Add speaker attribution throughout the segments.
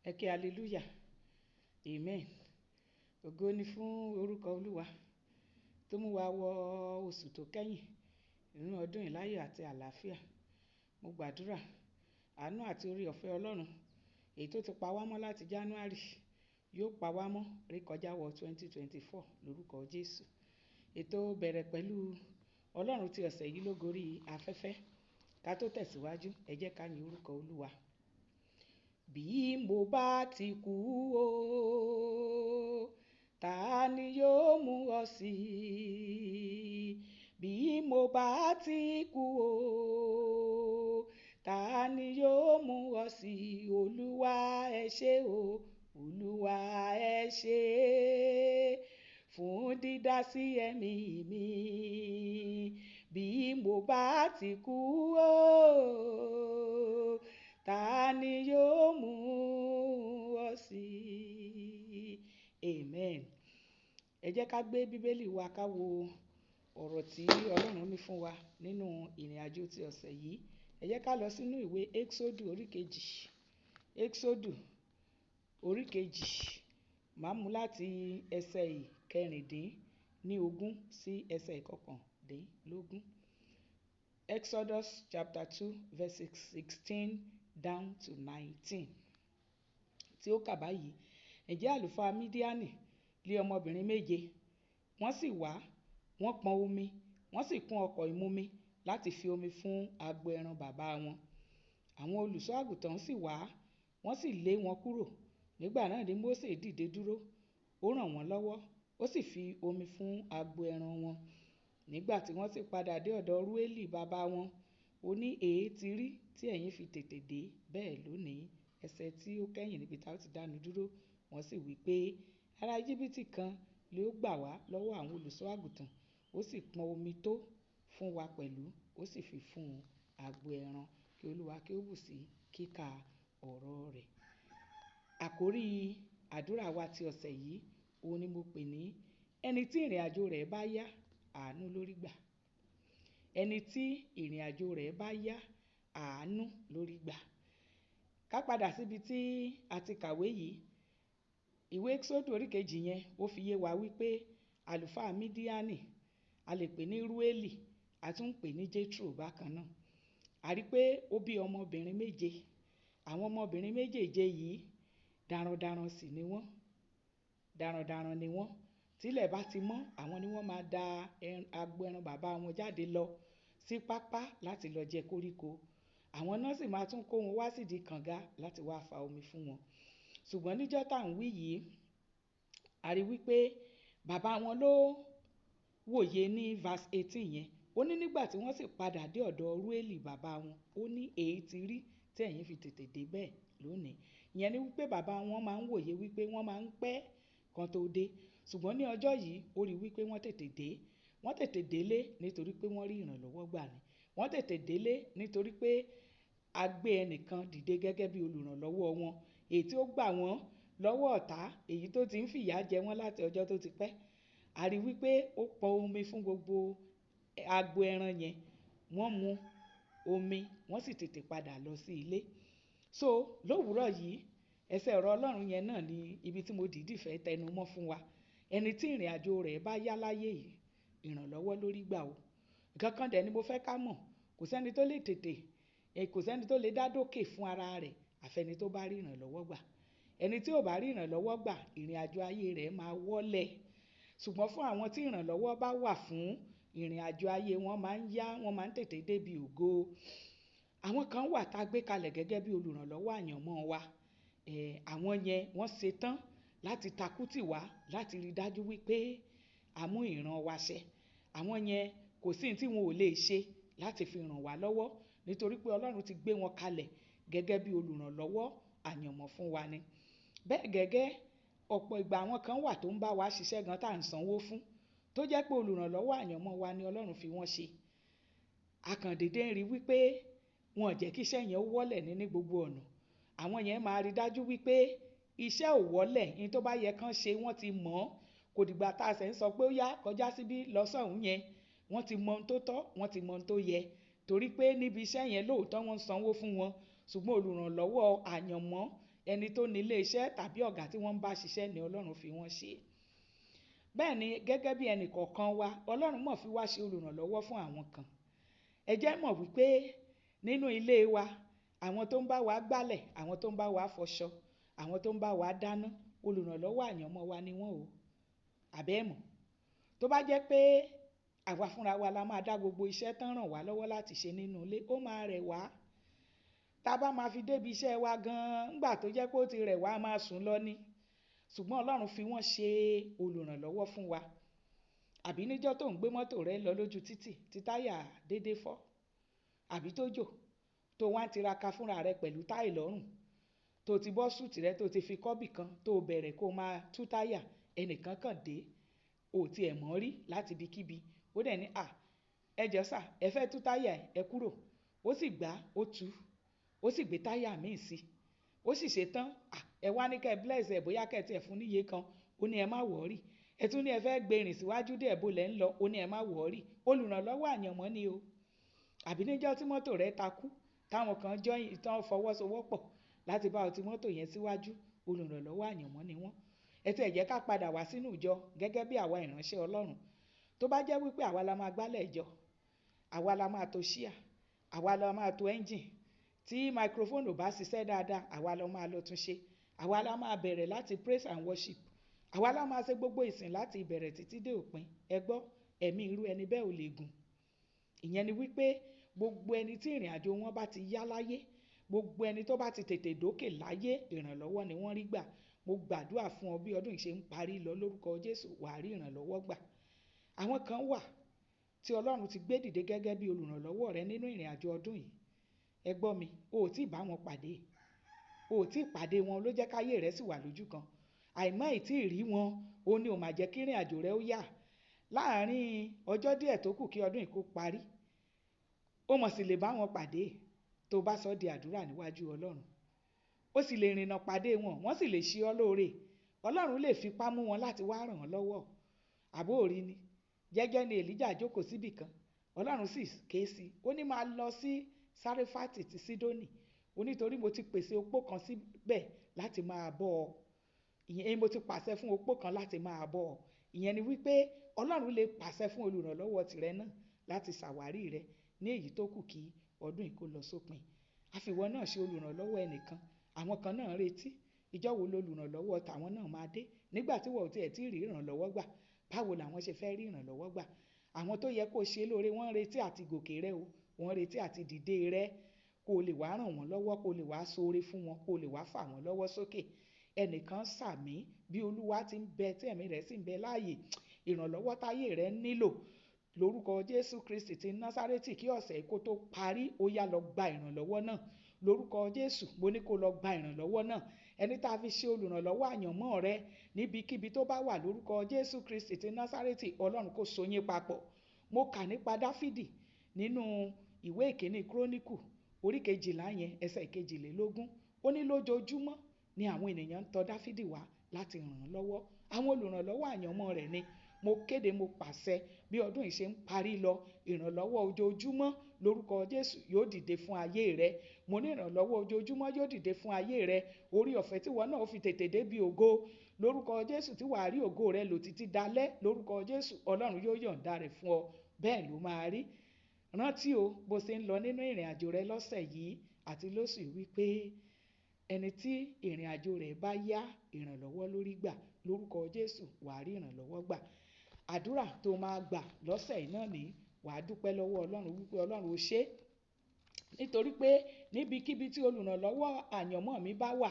Speaker 1: Ẹ ké hallelujah, amen. Ògo ni fún orúkọ Olúwa tó mú wa wọ oṣù tó kẹ́yìn nínú ọdún yìí láyọ̀ àti àlàáfíà. Mo gbàdúrà àánú àti orí ọ̀fẹ́ Ọlọ́run èyí tó ti pa wá mọ́ láti January yóò pa wá mọ́ rékọjá wọ 2024 lórúkọ Jésù. Ètò bẹ̀rẹ̀ pẹ̀lú Ọlọ́run ti ọ̀sẹ̀ yìí ló gorí afẹ́fẹ́. Ká tó tẹ̀síwájú, ẹ jẹ́ ká yin orúkọ Olúwa. Bí mo bá ti kú o, ta ni yóò mú ọ sí? Bí mo bá ti kú o, ta ni yóò mú ọ sí? Olúwa ẹ ṣé o, Olúwa ẹ ṣé fún dídá sí ẹ̀mí mi. Bí mo bá ti kú o, ta ni yóò mú ọ sí? Amen. Ẹ jẹ́ ká gbé Bíbélì wa ká wo ọ̀rọ̀ tí Ọlọ́run ní fún wa nínú ìrìn àjò ti ọ̀sẹ̀ yìí. Ẹ jẹ́ ká lọ sínú ìwé Exodus orí kejì. Exodus orí kejì. Màá mú láti ẹsẹ̀ ìkẹrìndínlógún sí ẹsẹ̀ ìkọkàndínlógún. Exodus chapter 2 verses 16 down to 19. Tí ó kà báyìí: Ǹjẹ́ àlùfáà Mídíánì lé ọmọbìnrin méje, wọ́n sì wá, wọ́n pọn omi, wọ́n sì kún ọkọ̀ ìmumi láti fi omi fún agbo ẹran bàbá wọn. Àwọn olùṣọ́ àgùntàn sì wá, wọ́n sì lé wọn kúrò. Nígbà náà ni Mósè dìde dúró, ó ràn wọ́n lọ́wọ́, ó sì fi omi fún agbo ẹran wọn. Nígbà tí wọ́n sì padà dé ọ̀dọ̀ Rúélì bàbá wọn, ó ní, èé ti rí tí ẹ̀yin fi tètè dé bẹ́ẹ̀ lónìí? Ẹsẹ̀ tí ó kẹ́yìn níbi tá ó ti dánu dúró. Wọ́n sì wí pé, ará Íjíbítì kan ló gbà wá lọ́wọ́ àwọn olùṣọ́ àgùntàn, ó sì pọn omi tó fún wa pẹ̀lú, ó sì fi fún agbo ẹran. Kí Olúwa kí ó bù sí kíkà ọ̀rọ̀ rẹ̀. Àkórí àdúrà wa ti ọ̀sẹ̀ yìí òun ni mo pè ní ẹni tí ìrìn àjò rẹ̀ bá yá, àánú lórí gbà. Ẹni tí ìrìn àjò rẹ̀ bá yá, àánú lórí gbà. Ká padà síbi tí a ti kàwé yìí. Ìwé Exodus orí kejì yẹn ó fi yé wa wípé àlùfáà Mídíánì, a lè pè ní Rúélì, a tún pè ní Jétrò bákan náà. A rí pé ó bí ọmọbìnrin méje. Àwọn ọmọbìnrin méjèèje yìí darandaran sì ni wọ́n. Darandaran ni wọ́n. Tílẹ̀ bá ti mọ́, àwọn ni wọ́n máa da agbo ẹran bàbá wọn jáde lọ sí pápá láti lọ jẹ koríko. Àwọn náà sì máa tún kó wọn wá sídìí kànga láti wá fa omi fún wọn. Ṣùgbọ́n níjọ́ tá à ń wí yìí, a rí wípé bàbá wọn ló wòye ní verse 18 yẹn. Ó ní nígbà tí wọ́n sì padà dé ọ̀dọ̀ Rúélì bàbá wọn, ó ní, èé ti rí tí ẹ̀yin fi tètè dé bẹ́ẹ̀ lónìí? Ìyẹn ni wípé bàbá wọn máa ń wòye wípé wọ́n máa ń pẹ́ kan tó dé. Ṣùgbọ́n ní ọjọ́ yìí, ó rí wípé wọ́n tètè dé. Wọ́n tètè délé nítorí pé wọ́n rí ìrànlọ́wọ́ gbà ni. Wọ́n tètè délé nítorí pé a gbé ẹnìkan dìde gẹ́gẹ́ bí olùrànlọ́wọ́ wọn, èyí tí ó gbà wọ́n lọ́wọ́ ọ̀tá, èyí tó ti ń fìyà jẹ wọ́n láti ọjọ́ tó ti pẹ́. A rí wípé ó pọn omi fún gbogbo agbo ẹran yẹn. Wọ́n mu omi, wọ́n sì tètè padà lọ sí ilé. So lówùúrọ̀ yìí, ẹsẹ̀ ọ̀rọ̀ Ọlọ́run yẹn náà ni ibi tí mo dìídì fẹ́ tẹnu mọ́ fún wa. Ẹni tí ìrìn àjò rẹ̀ bá yá láyé yìí, ìrànlọ́wọ́ lórí gbà o. Nǹkan kan dẹ̀ ni mo fẹ́ ká mọ̀, kò sẹ́ni tó lè tètè, kò sẹ́ni tó lè dá dókè fún ara rẹ̀ àfẹni tó bá rí ìrànlọ́wọ́ gbà. Ẹni tí ò bá rí ìrànlọ́wọ́ gbà, ìrìn àjò ayé rẹ̀ máa wọ́lẹ̀. Ṣùgbọ́n fún àwọn tí ìrànlọ́wọ́ bá wà fún, ìrìn àjò ayé wọn máa ń yá, wọ́n máa ń tètè débi ògo. Àwọn kan wà tá gbé kalẹ̀ gẹ́gẹ́ bí olùrànlọ́wọ́ àyànmọ́ wa. Àwọn yẹn wọ́n ṣetán láti takútì wá láti rí dájú wípé a mú ìran wa ṣẹ. Àwọn yẹn kò sí tí wọn ò lè ṣe láti fi ràn wá lọ́wọ́, nítorí pé Ọlọ́run ti gbé wọn kalẹ̀ gẹ́gẹ́ bí olùrànlọ́wọ́ àyànmọ́ fún wa ni. Bẹ́ẹ̀ gẹ́gẹ́ ọ̀pọ̀ ìgbà àwọn kan wà tó ń bá wa ṣiṣẹ́ gan tá à ń sanwó fún, tó jẹ́ pé olùrànlọ́wọ́ àyànmọ́ wa ni Ọlọ́run fi wọ́n ṣe. Àkàndédé ń rí wípé wọn ò jẹ́ kí iṣẹ́ yẹn ó wọ́lẹ̀ ní gbogbo ọ̀nà. Àwọn yẹn máa rí dájú wípé iṣẹ́ ò wọ́lẹ̀, ní tó bá yẹ kán ṣe wọ́n ti mọ̀ ọ́n. Kò dìgbà tá a ṣe ń sọ pé ó yá kọjá síbí lọ́sọ̀hún yẹn. Wọ́n ti mọ ohun tó tọ́, wọ́n ti mọ ohun tó yẹ. Torí pé níbi iṣẹ́ yẹn lóòótọ́ wọ́n ń sanwó fún wọn. Ṣùgbọ́n olùrànlọ́wọ́ àyànmọ́ ẹni tó ní ilé iṣẹ́ tàbí ọ̀gá tí wọ́n ń bá ṣiṣẹ́ ni Ọlọ́run fi wọ́n ṣe. Bẹ́ẹ̀ ni gẹ́gẹ́ bí ẹnì kọ̀ọ̀kan wa, Ọlọ́run mọ̀ fi wá ṣe olùrànlọ́wọ́ fún àwọn kan. Ẹ jẹ́ mọ̀ wípé nínú ilé wa, àwọn tó ń bá wa gbálẹ̀, àwọn tó ń bá wa fọṣọ, àwọn tó ń bá wa dáná, olùrànlọ́wọ́ àyànmọ́ wa ni wọ́n o. Àbẹ́ mọ̀. Tó bá jẹ́ pé àwa fúnra wa la máa dá gbogbo iṣẹ́ tán ràn wá lọ́wọ́ láti ṣe nínú ilé, ó máa rẹ̀ wá. Tá bá máa fi débi iṣẹ́ wa gan-an, nígbà tó jẹ́ pé ó ti rẹ̀ wá, a máa sùn lọ ní. Ṣùgbọ́n Ọlọ́run fi wọ́n ṣe olùrànlọ́wọ́ fún wa. Àbí níjọ́ tó ń gbé mọ́tò rẹ lọ lójú títì tí táyà dédé fọ́, àbí tó jò tó wá ń tiraka fúnra rẹ pẹ̀lú táì lọ́rùn, tó ti bọ́ súùtì rẹ tó ti fi kọ́bì kan tó bẹ̀rẹ̀ kó máa tú táyà, ẹnìkan kàn dé, ò tiẹ̀ mọ̀ rí láti ibikíbi, ó dẹ̀ ní ẹ jọ̀ọ́ sà, ẹ fẹ́ tú táyà ẹ kúrò, ó sì gbá ó tú, ó sì gbé táyà míì sí, ó sì ṣe tán, ẹ wá ní kẹ́ bless ẹ bóyá kẹ́ tiẹ̀ fún níye kan, ó ní ẹ má wọ̀ọ́rì, ẹ tún ní ẹ fẹ́ gbé rìn síwájú díẹ̀ bó lẹ̀ ń lọ, ó ní ẹ má wọ̀ọ́rì, olùrànlọ́wọ́ àyànmọ́ ni o. Àbí níjọ́ tí mọ́tò rẹ takú, táwọn kan jọyìn tán fọwọ́sowọ́pọ̀ láti bá ọ ti mọ́tò yẹn síwájú, olùrànlọ́wọ́ àyànmọ́ ni wọ́n. Ẹ tẹ̀ jẹ́ ká padà wá sínú ìjọ gẹ́gẹ́ bí àwa ìránṣẹ́ Ọlọ́run. Tó bá jẹ́ wípé àwa la máa gbálẹ̀ ìjọ, àwa la máa to ṣíà, àwa la máa to ẹ́ńjìn, tí microphone ò bá ṣiṣẹ́ dáadáa, àwa la máa lọ tún ṣe, àwa la máa bẹ̀rẹ̀ láti praise and worship, àwa la máa ṣe gbogbo ìsìn láti ìbẹ̀rẹ̀ títí dé òpin. Ẹ gbọ́, ẹ̀mí irú ẹni bẹ́ẹ̀ ò lè gùn. Ìyẹn ni wípé gbogbo ẹni tí ìrìn àjò wọn bá ti yá láyé, gbogbo ẹni tó bá ti tètè dókè láyé, ìrànlọ́wọ́ ni wọ́n rí gbà. Mo gbàdúrà fún ọ bí ọdún yìí ṣe ń parí lọ lórúkọ Jésù, wàá rí ìrànlọ́wọ́ gbà. Àwọn kan wà tí Ọlọ́run ti gbé dìde gẹ́gẹ́ bí olùrànlọ́wọ́ rẹ nínú ìrìn àjò ọdún yìí. Ẹ gbọ́ mi, o ò tí ì bá wọn pàdé, o ò tí ì pàdé wọn ló jẹ́ káyé rẹ sì wà lójú kan. Àìmọ́ ì tí ì rí wọn, ó ní ò máa jẹ́ kí ìrìn àjò rẹ ó yá. Láàárín ọjọ́ díẹ̀ tó kù kí ọdún yìí kó parí, ó mọ̀ sí lè bá wọn pàdé tó bá sọ di àdúrà níwájú Ọlọ́run. Ó sì lè rìnnà pàdé wọn, wọ́n sì lè ṣe ọ́ lóore. Ọlọ́run lè fipá mú wọn láti wá ràn wọ́n lọ́wọ́. Àbó òrí ni, jẹ́jẹ́ ni Èlíjà jókòó síbì kan, Ọlọ́run sì ké sí i, ó ní máa lọ sí Sáréfátì ti Sídónì, ó nítorí mo ti pèsè opó kan síbẹ̀ láti máa bọ́ ọ. Ìyẹn mo ti pàṣẹ fún opó kan láti máa bọ́ ọ. Ìyẹn ni wípé Ọlọ́run lè pàṣẹ fún olùrànlọ́wọ́ tìrẹ náà láti ṣàwárí rẹ ní èyí tó kù kí ọdún yìí kó lọ sópin. Àfiwọ́ náà ṣe olùrànlọ́wọ́ ẹnìkan, àwọn kan náà retí ìjọ́ wo lolùrànlọ́wọ́ tàwọn náà máa dé, nígbà tí wọ́n ò tiẹ̀ tí ì rí ìrànlọ́wọ́ gbà. Báwo làwọn ṣe fẹ́ rí ìrànlọ́wọ́ gbà? Àwọn tó yẹ kó ṣe lóore wọ́n retí àti gòkè rẹ o, wọ́n retí àti dìde rẹ, kó lè wá ràn wọ́n lọ́wọ́, kó lè wá ṣoore fún wọn, kó lè wá fà wọ́n lọ́wọ́ sókè. Ẹnìkan sàmí bí Olúwa ti ń bẹ tí ẹ̀mí rẹ̀ sì ń bẹ láàyè, ìrànlọ́wọ́ táyé rẹ nílò lórúkọ Jésù Kristi ti Násárẹ́tì kí ọ̀sẹ̀ kó tó parí, ó yá lọ gba ìrànlọ́wọ́ náà. Lórúkọ Jésù, mo ní kó lọ gba ìrànlọ́wọ́ náà. Ẹni tá a fi ṣe olùrànlọ́wọ́ àyànmọ́ rẹ níbikíbi tó bá wà, lórúkọ Jésù Kristi ti Násárẹ́tì, Ọlọ́run kó so yín papọ̀. Mo kà nípa Dáfídì nínú ìwé ìkíní Kíróníkù orí 12 yẹn ẹsẹ̀ 22. Ó ní lójoojúmọ́ ni àwọn ènìyàn ń tọ̀ Dáfídì wá láti ràn án lọ́wọ́. Àwọn olùrànlọ́wọ́ àyànmọ́ rẹ̀ ni. Mo kéde, mo pàṣẹ bí ọdún yìí ṣe ń parí lọ, ìrànlọ́wọ́ ojoojúmọ́ lórúkọ Jésù yóò dìde fún ayé rẹ. Mo ní ìrànlọ́wọ́ ojoojúmọ́ yóò dìde fún ayé rẹ. Orí ọ̀fẹ́ tí wọn náà fi tètè débi ògo lórúkọ Jésù, tí wàá rí ògo rẹ lò títí dalẹ́ lórúkọ Jésù, Ọlọ́run yóò yọ̀ǹda rẹ̀ fún ọ. Bẹ́ẹ̀ ló máa rí. Rántí o, bó ṣe ń lọ nínú ìrìn àjò rẹ lọ́sẹ̀ yìí àti lóṣù yìí wípé ẹni tí ìrìn àjò rẹ̀ bá yá, ìrànlọ́wọ́ lórí gbà lórúkọ Jésù, wàá rí ìrànlọ́wọ́ gbà. Àdúrà tó máa gbà lọ́sẹ̀ yìí náà ni wàá dúpẹ́ lọ́wọ́ Ọlọ́run wípé Ọlọ́run ó ṣe, nítorí pé níbikíbi tí olùrànlọ́wọ́ àyànmọ́ mi bá wà,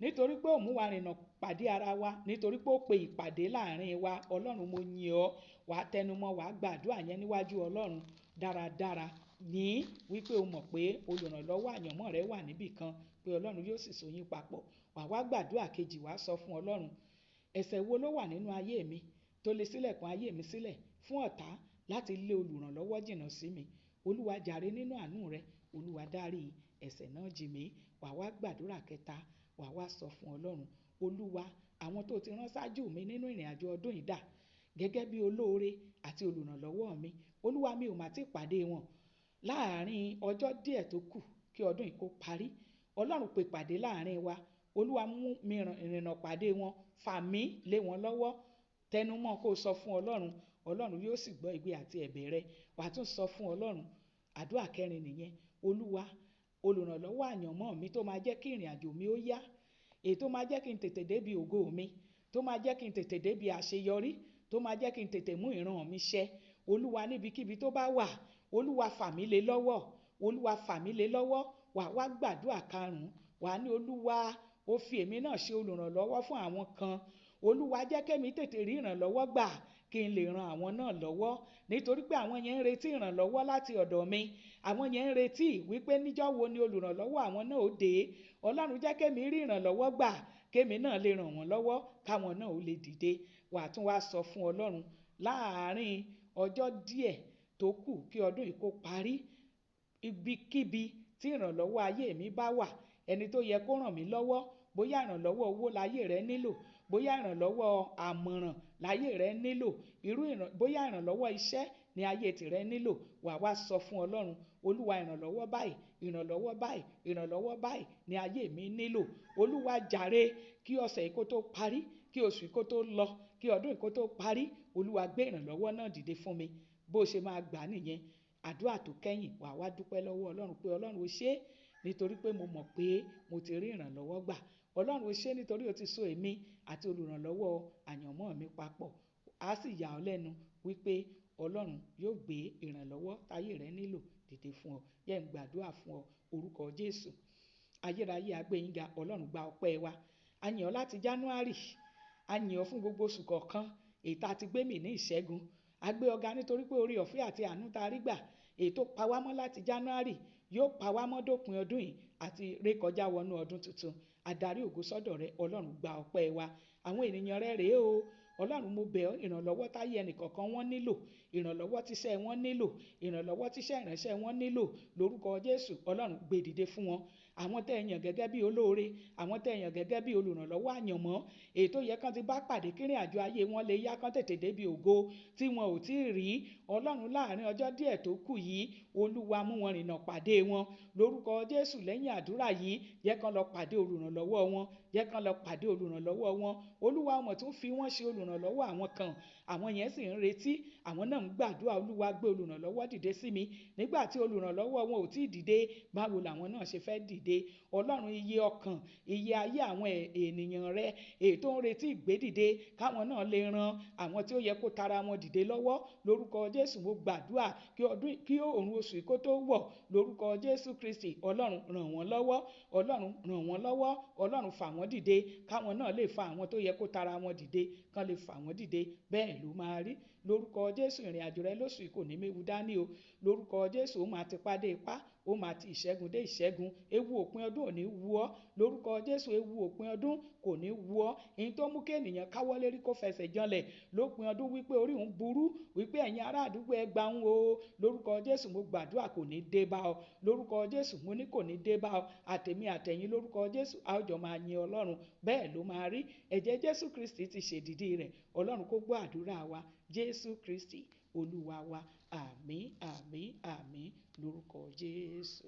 Speaker 1: nítorí pé ó mú wa rìnnà pàdé ara wa, nítorí pé ó pe ìpàdé láàrin wa, Ọlọ́run mo yìn ọ́. Wàá tẹnumọ́, wàá gbàdúrà yẹn níwájú Ọlọ́run dáradára, ní wípé o mọ̀ pé olùrànlọ́wọ́ àyànmọ́ rẹ wà níbì kan, pé Ọlọ́run yóò sì so yín papọ̀. Wàá wá gbàdúrà kejì, wàá sọ fún Ọlọ́run, ẹ̀ṣẹ̀ wo ló wà nínú ayé mi tó lè ṣílẹ̀kùn ayé mi sílẹ̀ fún ọ̀tá láti lé olùrànlọ́wọ́ jìnnà sí mi. Olúwa jàre nínú àánú rẹ, Olúwa dárí ẹ̀ṣẹ̀ náà jì mí. Wàá wá gbàdúrà kẹta, wàá wá sọ fún Ọlọ́run, Olúwa, àwọn tó ti rán ṣáájú mi nínú ìrìn àjò ọdún yìí dà gẹ́gẹ́ bí olóore àti olùrànlọ́wọ́ mi. Olúwa, mi ò mà tí pàdé wọn. Láàárín ọjọ́ díẹ̀ tó kù kí ọdún yìí kó parí, Ọlọ́run pe ìpàdé láàrin wa. Olúwa mú mi rìnà pàdé wọn, fà mí lé wọn lọ́wọ́. Tẹnumọ́ kó sọ fún Ọlọ́run, Ọlọ́run yóò sì gbọ́ igbe àti ẹ̀bẹ̀ rẹ. Wàá tún sọ fún Ọlọ́run, àdúrà kẹrin nìyẹn. Olúwa, olùrànlọ́wọ́ àyànmọ́ mi tó máa jẹ́ kí ìrìn àjò mi ó yá, èyí tó máa jẹ́ kí n tètè débi ògo mi, tó máa jẹ́ kí n tètè débi àṣeyọrí, tó máa jẹ́ kí n tètè mú ìran mi ṣẹ. Olúwa, níbikíbi tó bá wà, Olúwa fà mí lé lọ́wọ́, Olúwa fà mí lé lọ́wọ́. Wàá wá gbàdúrà karùn-ún, wàá ní Olúwa, ó fi èmi náà ṣe olùrànlọ́wọ́ fún àwọn kan. Olúwa, jẹ́ kémi tètè rí ìrànlọ́wọ́ gbà kí n lè ran àwọn náà lọ́wọ́, nítorí pé àwọn yẹn ń retí ìrànlọ́wọ́ láti ọ̀dọ̀ mi. Àwọn yẹn ń retí wípé níjọ́ wo ni olùrànlọ́wọ́ àwọn náà ó dé. Ọlọ́run, jẹ́ kémi rí ìrànlọ́wọ́ gbà kémi náà lè ràn wọ́n lọ́wọ́, káwọn náà ó lè dìde. Wàá tún wá sọ fún Ọlọ́run, láàárín ọjọ́ díẹ̀ tó kù kí ọdún yìí kó parí, ibikíbi tí ìrànlọ́wọ́ ayé mi bá wà, ẹni tó yẹ kó ràn mí lọ́wọ́, bóyá ìrànlọ́wọ́ owó láyé rẹ nílò, bóyá ìrànlọ́wọ́ àmọ̀ràn láyé rẹ nílò, bóyá ìrànlọ́wọ́ iṣẹ́ ní ayé tìrẹ nílò. Wàá wá sọ fún Ọlọ́run, Olúwa, ìrànlọ́wọ́ báyìí, ìrànlọ́wọ́ báyìí, ìrànlọ́wọ́ báyìí ní ayé mi nílò. Olúwa, jàre, kí ọ̀sẹ̀ yìí kó tó parí, kí oṣù yìí kó tó lọ, kí ọdún yìí kó tó parí, Olúwa gbé ìrànlọ́wọ́ náà dìde fún mi. Bó ṣe máa gbà nìyẹn. Àdúrà tó kẹ́yìn, wàá wá dúpẹ́ lọ́wọ́ Ọlọ́run pé Ọlọ́run ó ṣé, nítorí pé mo mọ̀ pé mo ti rí ìrànlọ́wọ́ gbà. Ọlọ́run ó ṣé, nítorí ó ti so èmi àti olùrànlọ́wọ́ àyànmọ́ mi papọ̀. Á sì yà ọ́ lẹ́nu wípé Ọlọ́run yóò gbé ìrànlọ́wọ́ táyé rẹ nílò dìde fún ọ. Jẹ́ n gbàdúrà fún ọ, orúkọ Jésù. Ayérayé, agbẹ́yìnga, Ọlọ́run, gba ọpẹ́ wa. A yìn ọ́ láti January, a yìn ọ́ fún gbogbo oṣù kọ̀ọ̀kan èyí tá a ti gbé mì ní ìṣẹ́gun. A gbé ọ̀gá nítorí pé orí ọ̀fẹ́ àti àánú tá a rí gbà, èyí tó pa wá mọ́ láti January yóò pa wá mọ́ dópin ọdún yìí àti rékọjá wọnú ọdún tuntun. Adarí ògo sọ́dọ̀ rẹ, Ọlọ́run, gba ọpẹ́ wa. Àwọn ènìyàn rẹ rèé o. Ọlọ́run, mo bẹ̀ ọ́, ìrànlọ́wọ́ táyé ẹnìkọ̀ọ̀kan wọn nílò, ìrànlọ́wọ́ tíṣẹ́ wọn nílò, ìrànlọ́wọ́ tíṣẹ́ ìránṣẹ́ wọn nílò, lórúkọ Jésù, Ọlọ́run, gbé dìde fún wọn. Àwọn tẹ́ ẹ yàn gẹ́gẹ́ bí olóore, àwọn tẹ́ ẹ yàn gẹ́gẹ́ bí olùrànlọ́wọ́ àyànmọ́, èyí tó yẹ kán ti bá pàdé kírìn àjò ayé wọn lè yá, kán tètè débi ògo tí wọn ò tí ì rí. Ọlọ́run, láàárín ọjọ́ díẹ̀ tó kù yìí, Olúwa, mú wọn rìnà pàdé wọn. Lórúkọ Jésù, lẹ́yìn àdúrà yìí, jẹ́ kán lọ pàdé olùrànlọ́wọ́ wọn, jẹ́ kán lọ pàdé olùrànlọ́wọ́ wọn. Olúwa, ọmọ tún fi wọ́n ṣe olùrànlọ́wọ́ àwọn kan, àwọn yẹn sì ń retí, àwọn náà ń gbàdúrà, Olúwa, gbé olùrànlọ́wọ́ dìde sí mi. Nígbà tí olùrànlọ́wọ́ wọn ò tí ì dìde, báwo làwọn náà ṣe fẹ́ dìde? Ọlọ́run, iye ọkàn, iye ayé àwọn ènìyàn rẹ èyí tó ń retí ìgbédìde, káwọn náà lè ran àwọn tí ó yẹ kó tara wọn dìde lọ́wọ́. Lórúkọ Jésù, mo gbàdúrà kí òòrùn oṣù yìí kó tó wọ̀, lórúkọ Jésù Kristi, Ọlọ́run, ràn wọ́n lọ́wọ́, Ọlọ́run, ràn wọ́n lọ́wọ́, Ọlọ́run, fà wọ́n dìde, káwọn náà lè fa àwọn tó yẹ kó tara wọn dìde, kán lè fà wọ́n dìde. Bẹ́ẹ̀ ló máa rí. Lórúkọ Jésù, ìrìn àjò rẹ lóṣù yìí kò ní méwu dání o. Lórúkọ Jésù, ó máa ti ipá dé ipá, ó máa ti ìṣẹ́gun dé ìṣẹ́gun. Ewu òpin ọdún ò ní wú ọ. Lórúkọ Jésù, ewu òpin ọdún kò ní wú ọ. Èyí tó mú kí ènìyàn káwọ́ lérí kó fẹsẹ̀ janlẹ̀ lópin ọdún wípé orí òun burú, wípé ẹ̀yin ará àdúgbò ẹ gbà ń o. Lórúkọ Jésù, mo gbàdúrà kò ní dé bá ọ. Lórúkọ Jésù, mo ní kò ní dé bá ọ. Àtèmi àtẹ̀yin, lórúkọ Jésù, a ó jọ máa yin Ọlọ́run. Bẹ́ẹ̀ ló máa rí. Ẹ̀jẹ̀ Jésù Kristi ti ṣèdìdí rẹ̀. Ọlọ́run kó gbọ́ àdúrà wa. Jésù Kristi, Olúwa wa. Àmín, àmín, àmín, lórúkọ Jésù.